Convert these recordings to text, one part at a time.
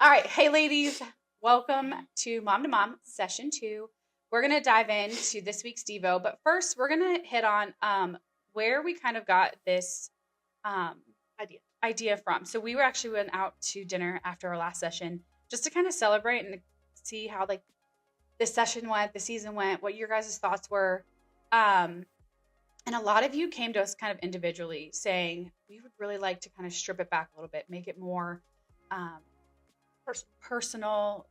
All right. Hey, ladies. Welcome to Mom to Mom Session 2. We're going to dive into this week's Devo. But first, we're going to hit on where we kind of got this um, idea from. So we went out to dinner after our last session just to kind of celebrate and see how like this session went, the season went, what your guys' thoughts were. And a lot of you came to us kind of individually saying, we would really like to kind of strip it back a little bit, make it more personal,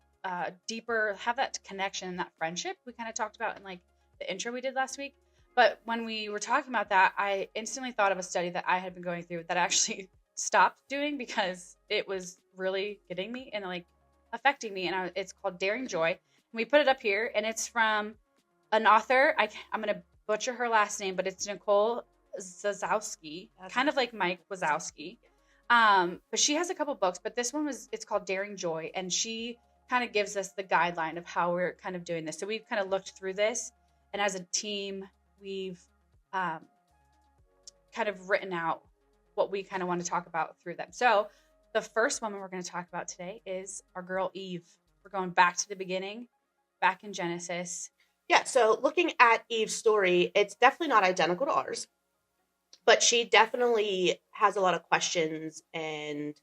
deeper, have that connection and that friendship we kind of talked about in like the intro we did last week. But when we were talking about that, I instantly thought of a study that I had been going through that I actually stopped doing because it was really getting me and like affecting me. And it's called Daring Joy. And we put it up here, and it's from an author. I'm going to butcher her last name, but it's Nicole Zazowski, kind of like Mike Wazowski. But she has a couple books, but this one it's called Daring Joy, and she kind of gives us the guideline of how we're kind of doing this. So we've kind of looked through this, and as a team, we've kind of written out what we kind of want to talk about through them. So the first woman we're going to talk about today is our girl Eve. We're going back to the beginning, back in Genesis. Yeah, so looking at Eve's story, it's definitely not identical to ours, but she definitely has a lot of questions and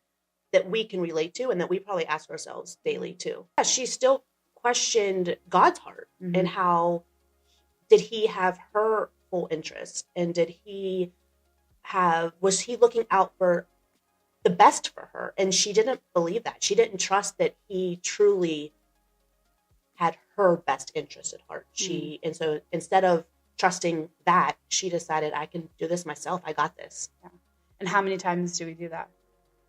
that we can relate to and that we probably ask ourselves daily too. Yeah, she still questioned God's heart and how did he have her full interest, and was he looking out for the best for her? And she didn't believe that. She didn't trust that he truly had her best interest at heart. And so instead of trusting that, she decided, I can do this myself. I got this. Yeah. And how many times do we do that?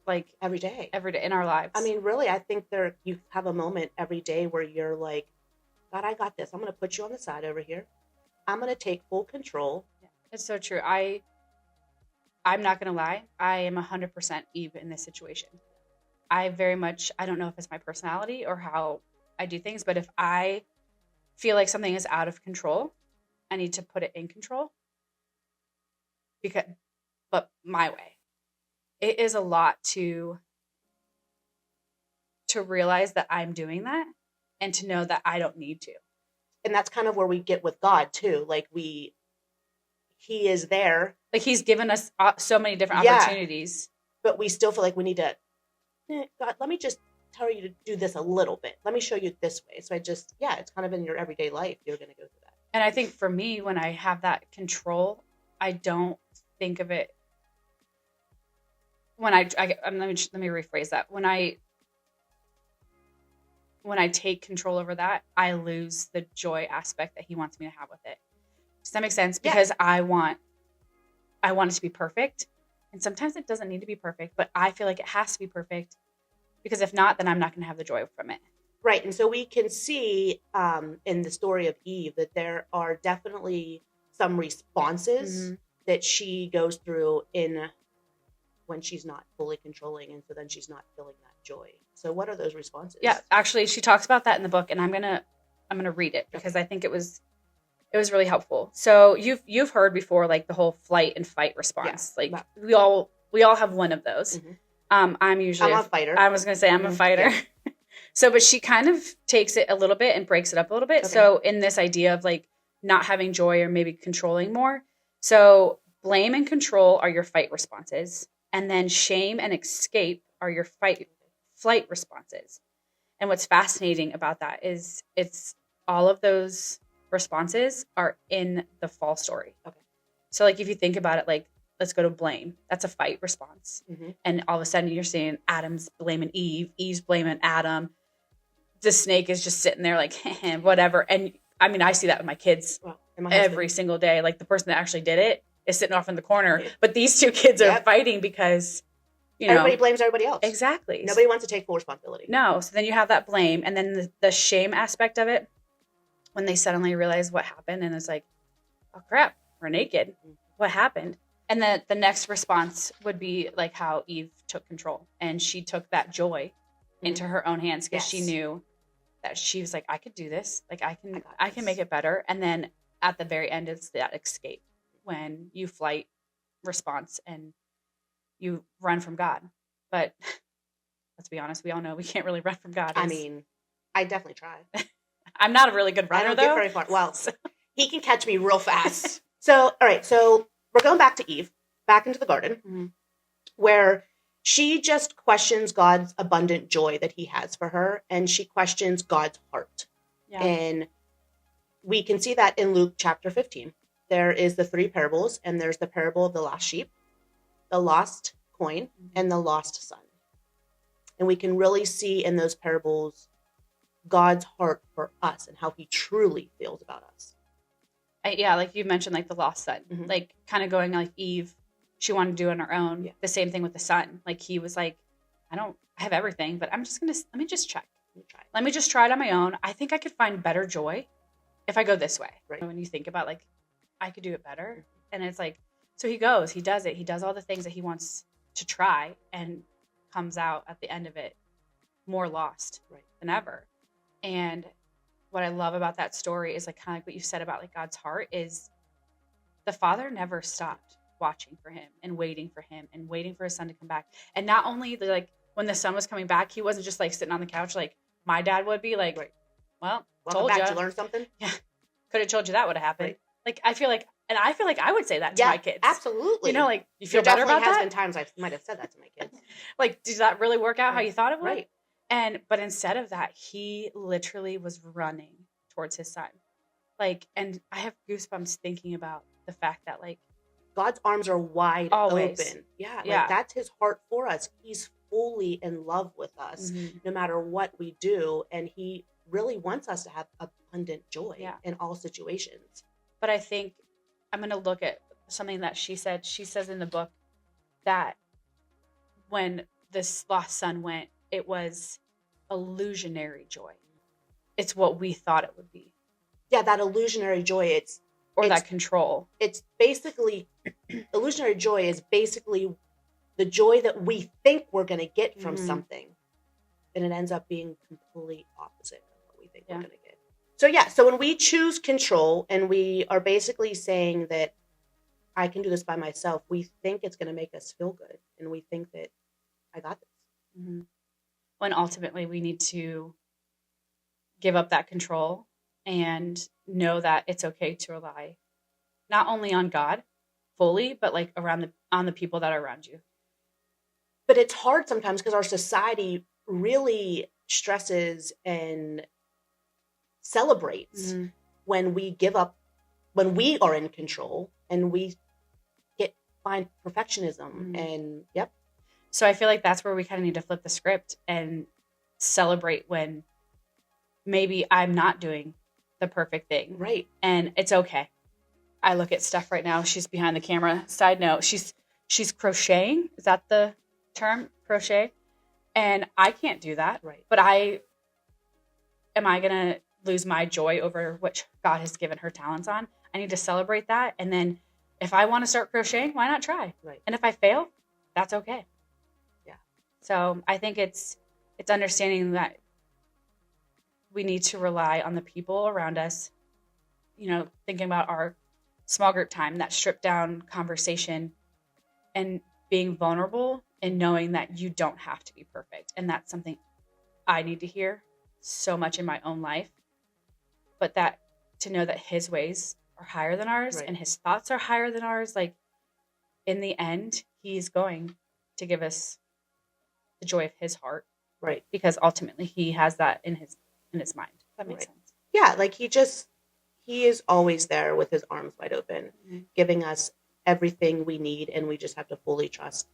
Like every day in our lives. I mean, really, I think you have a moment every day where you're like, God, I got this. I'm going to put you on the side over here. I'm going to take full control. Yeah, it's so true. I'm not going to lie. I am 100% Eve in this situation. I don't know if it's my personality or how I do things, but if I feel like something is out of control, I need to put it in control. But my way. It is a lot to realize that I'm doing that and to know that I don't need to. And that's kind of where we get with God too. Like he is there. Like he's given us so many different opportunities. But we still feel like we need to, God, let me just tell you to do this a little bit. Let me show you this way. So it's kind of in your everyday life. You're going to go through that. And I think for me, when I have that control, I don't think of it. Let me rephrase that. When I take control over that, I lose the joy aspect that he wants me to have with it. Does that make sense? Because I want it to be perfect. And sometimes it doesn't need to be perfect, but I feel like it has to be perfect. Because if not, then I'm not going to have the joy from it. Right. And so we can see in the story of Eve that there are definitely some responses that she goes through when she's not fully controlling. And so then she's not feeling that joy. So what are those responses? Yeah, actually, she talks about that in the book, and I'm gonna read it because I think it was really helpful. So you've heard before, like the whole flight and fight response. Yeah, like we all have one of those. I'm a fighter. I was going to say I'm a fighter. Yeah. So, but she kind of takes it a little bit and breaks it up a little bit. Okay. So in this idea of like not having joy or maybe controlling more. So blame and control are your fight responses. And then shame and escape are your flight responses. And what's fascinating about that is it's all of those responses are in the fall story. Okay. So like if you think about it, like, let's go to blame. That's a fight response. And all of a sudden you're seeing Adam's blaming Eve. Eve's blaming Adam. The snake is just sitting there like, whatever. And I mean, I see that with my kids every single day. Like the person that actually did it is sitting off in the corner. Yeah. But these two kids are fighting because, everybody blames everybody else. Exactly. Nobody wants to take full responsibility. No. So then you have that blame. And then the shame aspect of it, when they suddenly realize what happened and it's like, oh crap, we're naked. What happened? And then the next response would be like how Eve took control and she took that joy into her own hands because she knew that she was like, I could do this. Like I can make it better. And then at the very end, it's that escape when you flight response and you run from God. But let's be honest, we all know we can't really run from God. I mean, I definitely try. I'm not a really good runner, I don't though. get very far. Well, he can catch me real fast. So, all right. So we're going back to Eve, back into the garden, where she just questions God's abundant joy that he has for her, and she questions God's heart. Yeah. And we can see that in Luke chapter 15. There is the 3 parables, and there's the parable of the lost sheep, the lost coin, and the lost son. And we can really see in those parables God's heart for us and how he truly feels about us. Yeah, like you mentioned, like the lost son, like kind of going like Eve, she wanted to do it on her own. Yeah. The same thing with the son. Like he was like, I have everything, but let me just check. Let me just try it on my own. I think I could find better joy if I go this way. Right. When you think about like, I could do it better. And it's like, so he goes, he does it. He does all the things that he wants to try and comes out at the end of it more lost than ever. And what I love about that story is like kind of like what you said about like God's heart is the father never stopped watching for him and waiting for his son to come back. And not only like when the son was coming back, he wasn't just like sitting on the couch like my dad would be like, well, welcome back to learn something. Yeah. Could have told you that would have happened. Right. Like I feel like I would say that to my kids. Absolutely. You know, like you feel better about that? There definitely has been times I might have said that to my kids. Like, does that really work out how you thought it would? Right. But instead of that, he literally was running towards his son. Like, and I have goosebumps thinking about the fact that like God's arms are wide open. Yeah. Like that's his heart for us. He's fully in love with us no matter what we do. And he really wants us to have abundant joy in all situations. But I think I'm going to look at something that she said. She says in the book that when this lost son went, it was illusionary joy. It's what we thought it would be. Yeah, that illusionary joy. It's that control. It's basically, illusionary joy is basically the joy that we think we're going to get from something. And it ends up being complete opposite of what we think we're going to get. So when we choose control and we are basically saying that I can do this by myself, we think it's going to make us feel good. And we think that I got this. When ultimately we need to give up that control and know that it's okay to rely not only on God fully, but like on the people that are around you. But it's hard sometimes because our society really stresses and celebrates when we give up, when we are in control and we find perfectionism and So I feel like that's where we kind of need to flip the script and celebrate when maybe I'm not doing the perfect thing. Right. And it's okay. I look at Steph right now. She's behind the camera. Side note, she's crocheting. Is that the term? Crochet? And I can't do that. Right. But am I going to lose my joy over what God has given her talents on? I need to celebrate that. And then if I want to start crocheting, why not try? Right. And if I fail, that's okay. Yeah. So I think it's understanding that we need to rely on the people around us, you know, thinking about our small group time, that stripped down conversation and being vulnerable and knowing that you don't have to be perfect. And that's something I need to hear so much in my own life, but that to know that his ways are higher than ours and his thoughts are higher than ours. Like in the end, he's going to give us the joy of his heart. Right. Because ultimately he has that in his mind. That makes sense. Yeah. Like he is always there with his arms wide open, giving us everything we need. And we just have to fully trust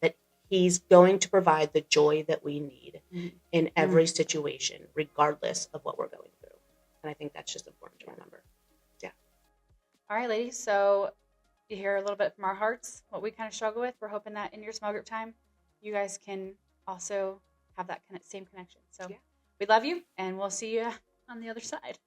that he's going to provide the joy that we need in every situation, regardless of what we're going through. And I think that's just important to remember. Yeah. All right, ladies. So you hear a little bit from our hearts, what we kind of struggle with. We're hoping that in your small group time, you guys can also have that same connection. So we love you, and we'll see you on the other side.